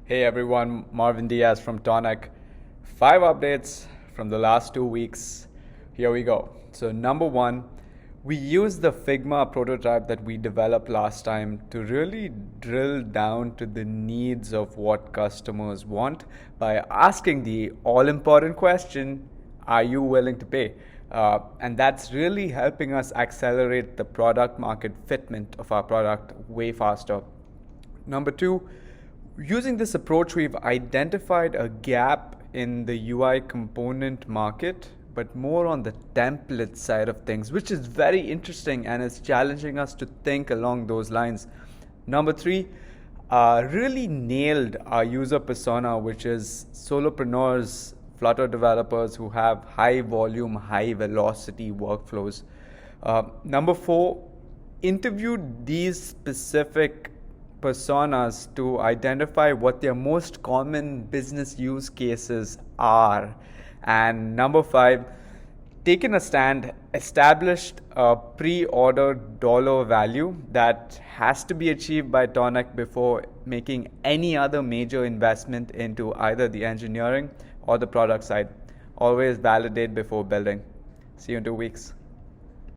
Hey everyone, Marvin Diaz from Tonic. 5 updates from the last 2 weeks. Here we go. So, number one, we used the Figma prototype that we developed last time to really drill down to the needs of what customers want by asking the all important question, are you willing to pay? And that's really helping us accelerate the product market fitment of our product way faster. Number two, using this approach, we've identified a gap in the UI component market, but more on the template side of things, which is very interesting and is challenging us to think along those lines. Number three, really nailed our user persona, which is solopreneurs, Flutter developers who have high volume, high velocity workflows. Number four, interviewed these specific personas to identify what their most common business use cases are. And number five, taken a stand, established a pre-order dollar value that has to be achieved by Tonic before making any other major investment into either the engineering or the product side. Always validate before building. See you in 2 weeks.